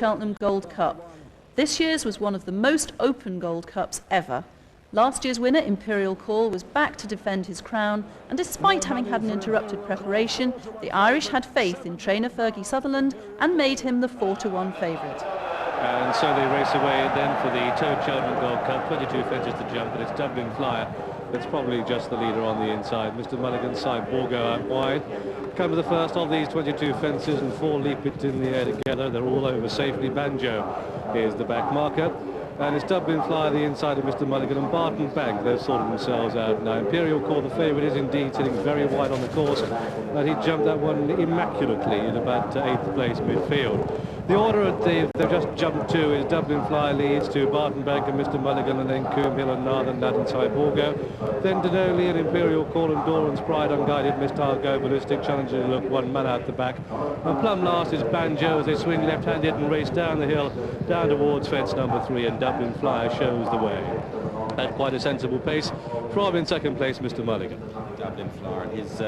Cheltenham Gold Cup. This year's was one of the most open Gold Cups ever. Last year's winner, Imperial Call, was back to defend his crown, and despite having had an interrupted preparation, the Irish had faith in trainer Fergie Sutherland and made him the 4-1 favourite. And so they race away then for the Toad Cheltenham Gold Cup. 22 fences to jump, and it's Dublin Flyer that's probably just the leader on the inside. Mr. Mulligan's side Borgo out wide. Come to the first of these 22 fences, and 4 leap it in the air together. They're all over safely. Banjo is the back marker. And it's Dublin Flyer, the inside of Mr. Mulligan, and Barton Bank. They've sorted themselves out now. Imperial Call, the favourite, is indeed sitting very wide on the course. And he jumped that one immaculately in about 8th place midfield. The order they've just jumped to is Dublin Flyer leads to Barton Bank and Mr. Mulligan, and then Coombe Hill and Northern Lad and Cyborgo. Then Denoli and Imperial Call and Doran's Pride, Unguided Mist, Go Ballistic, challenging to look one man out the back. And plumb last is Banjo as they swing left-handed and race down the hill, down towards fence number 3, and Dublin Flyer shows the way. At quite a sensible pace from in second place Mr. Mulligan. Dublin Flyer, his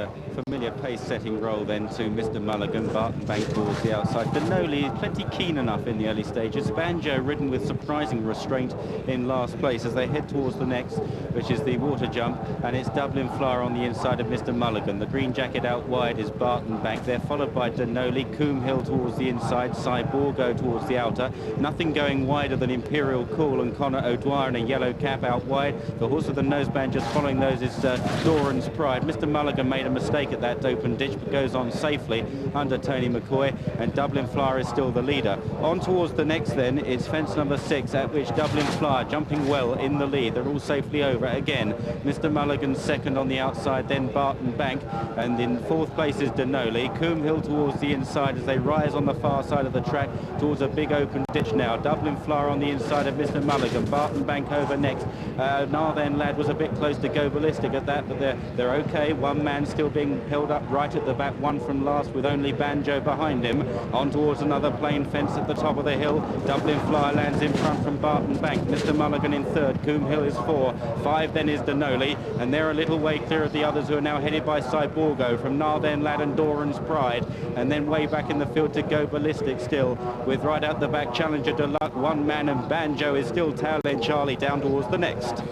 familiar pace-setting role then to Mr. Mulligan. Barton Bank towards the outside. Denoli plenty keen enough in the early stages. Banjo ridden with surprising restraint in last place as they head towards the next, which is the water jump, and it's Dublin Flyer on the inside of Mr. Mulligan. The green jacket out wide is Barton Bank. They're followed by Denoli, Coombe Hill towards the inside, Cyborgo towards the outer. Nothing going wider than Imperial Call and Conor O'Dwyer in a yellow cap out wide. The horse with the noseband just following those is Doran's Pride. Mr. Mulligan made a mistake at that open ditch, but goes on safely under Tony McCoy, and Dublin Flyer is still the leader. On towards the next then, it's fence number 6, at which Dublin Flyer jumping well in the lead. They're all safely over again. Mr. Mulligan second on the outside, then Barton Bank, and in 4th place is Denoli. Coombe Hill towards the inside as they rise on the far side of the track towards a big open ditch now. Dublin Flyer on the inside of Mr. Mulligan. Barton Bank over next. Narthen Lad was a bit close to Go Ballistic at that, but they're okay. One man still being held up right at the back, one from last with only Banjo behind him. On towards another plain fence at the top of the hill. Dublin Flyer lands in front from Barton Bank. Mr. Mulligan in 3rd. Coombe Hill is 4. 5 then is Denoli, and they're a little way clear of the others who are now headed by Cyborgo from Narthen Lad and Doran's Pride, and then way back in the field to Go Ballistic still, with right out the back Challenger Deluxe, one man, and Banjo is still tailing Charlie down towards the next.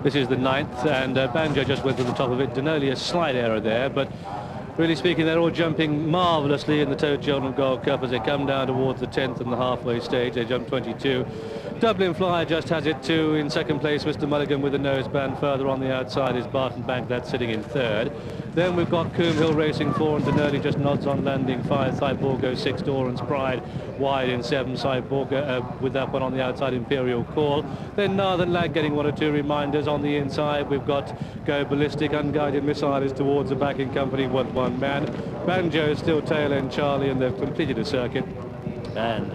This is the 9th, and Banjo just went to the top of it. Denoli, a slight error there, but really speaking, they're all jumping marvellously in the Toad Cheltenham Gold Cup as they come down towards the 10th and the halfway stage. They jump 22. Dublin Flyer just has it too. In second place, Mr. Mulligan with a noseband. Further on the outside is Barton Bank, that's sitting in 3rd. Then we've got Coombe Hill racing 4, and Denoli just nods on landing 5. Cyborgo 6, Doran's Pride wide in 7. Cyborgo with that one on the outside, Imperial Call. Then Northern Lad getting 1 or 2 reminders on the inside. We've got Go Ballistic, Unguided Missile is towards the back in company with one man. Banjo is still tail end Charlie, and they've completed a circuit. And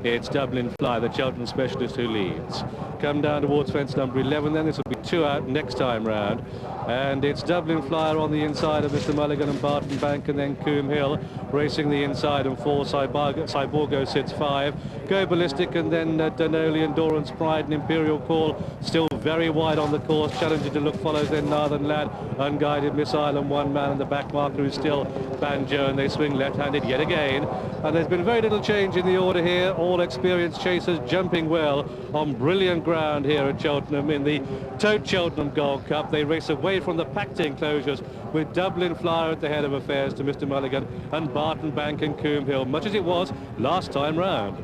it's Dublin Flyer, the Cheltenham specialist, who leads. Come down towards fence number 11 then. This will be 2 out next time round. And it's Dublin Flyer on the inside of Mr. Mulligan and Barton Bank, and then Coombe Hill racing the inside and 4. Cyborgo sits 5. Go Ballistic, and then Denoli and Doran's Pride and Imperial Call still very wide on the course. Challenger to look follows then Northern Lad, Unguided Missile, and one man, and the back marker is still Banjo, and they swing left-handed yet again. And there's been very little change in the order here. All experienced chasers jumping well on brilliant ground here at Cheltenham in the Toad Cheltenham Gold Cup. They race away from the packed enclosures with Dublin Flyer at the head of affairs to Mr. Mulligan and Barton Bank and Coombe Hill, much as it was last time round.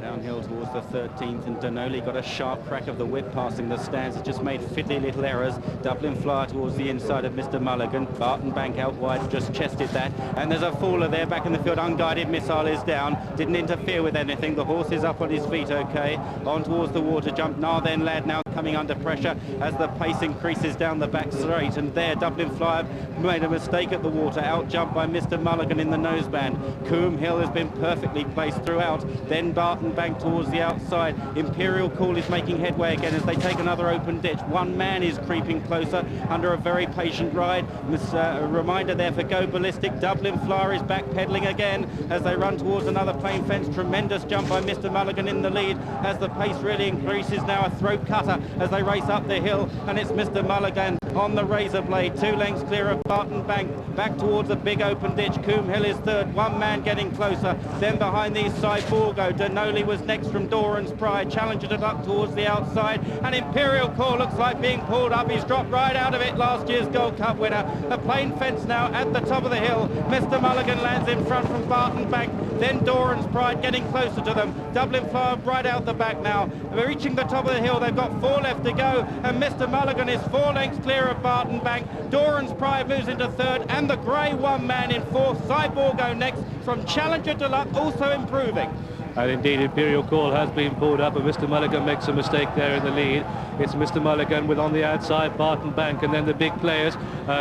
Downhill towards the 13th, and Denoli got a sharp crack of the whip passing the stands. It just made fiddly little errors. Dublin Flyer towards the inside of Mr. Mulligan. Barton Bank out wide, just chested that. And there's a faller there back in the field. Unguided Missile is down. Didn't interfere with anything. The horse is up on his feet okay. On towards the water jump. Narthen Lad now coming under pressure as the pace increases down the back straight. And there Dublin Flyer made a mistake at the water. Out jumped by Mr. Mulligan in the noseband. Coombe Hill has been perfectly placed throughout. Then Barton Bank towards the outside. Imperial Call is making headway again as they take another open ditch. One man is creeping closer under a very patient ride. A reminder there for Go Ballistic. Dublin Flyer is back pedaling again as they run towards another plain fence. Tremendous jump by Mr. Mulligan in the lead as the pace really increases now. A throat cutter as they race up the hill, and it's Mr. Mulligan on the razor blade. 2 lengths clear of Barton Bank. Back towards a big open ditch. Coombe Hill is third. 1 man getting closer. Then behind these, Cyborgo. Denoli was next from Doran's Pride. Challenger to Duck towards the outside. And Imperial Core looks like being pulled up. He's dropped right out of it, last year's Gold Cup winner. The plain fence now at the top of the hill. Mr. Mulligan lands in front from Barton Bank. Then Doran's Pride getting closer to them. Dublin Flower right out the back now. They're reaching the top of the hill. They've got 4 left to go. And Mr. Mulligan is 4 lengths clear of Barton Bank. Doran's Pride moves into third. And the grey 1 man in fourth. Cyborgo next from Challenger to Luck, also improving. And indeed, Imperial Call has been pulled up, and Mr. Mulligan makes a mistake there in the lead. It's Mr. Mulligan with on the outside Barton Bank, and then the big players.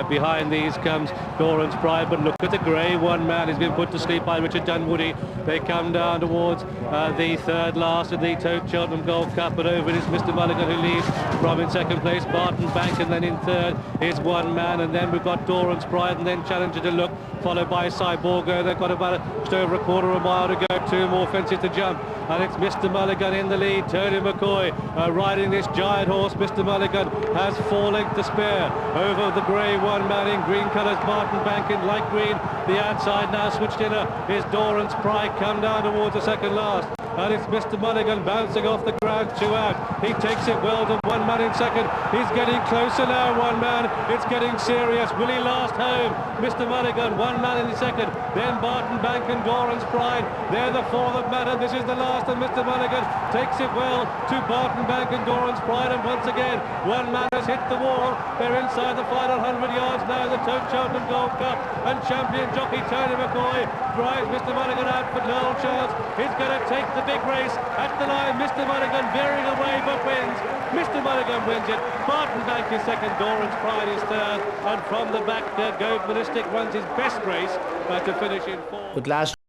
Behind these comes Doran's Pride, but look at the grey 1 man. He's been put to sleep by Richard Dunwoody. They come down towards the third last of the Tote Cheltenham Gold Cup, but over it is Mr. Mulligan who leads from in second place Barton Bank, and then in third is 1 man, and then we've got Doran's Pride, and then Challenger to Look, followed by Cyborgo. They've got about just over a quarter of a mile to go. 2 more fences to jump, and it's Mr. Mulligan in the lead. Tony McCoy riding this giant horse. Mr. Mulligan has 4 lengths to spare over the grey 1 man in green colours. Barton Bank in light green. The outside now switched in is Doran's Pride, come down towards the second last. And it's Mr. Mulligan bouncing off the ground, 2 out. He takes it well to 1 man in second. He's getting closer now, 1 man. It's getting serious. Will he last home? Mr. Mulligan, 1 man in second. Then Barton Bank and Doran's Pride. They're the 4 that matter. This is the last, and Mr. Mulligan takes it well to Barton Bank and Doran's Pride. And once again, 1 man has hit the wall. They're inside the final 100 yards now. The Tote Cheltenham Gold Cup, and champion jockey Tony McCoy drives Mr. Mulligan out for Noel Chance. He's going to take the big race at the line. Mr. Mulligan veering away but wins. Mr. Mulligan wins it. Barton Bank is second. Doran's Pride is third. And from the back, Gove Ballistic runs his best race to finish in 4th. Good last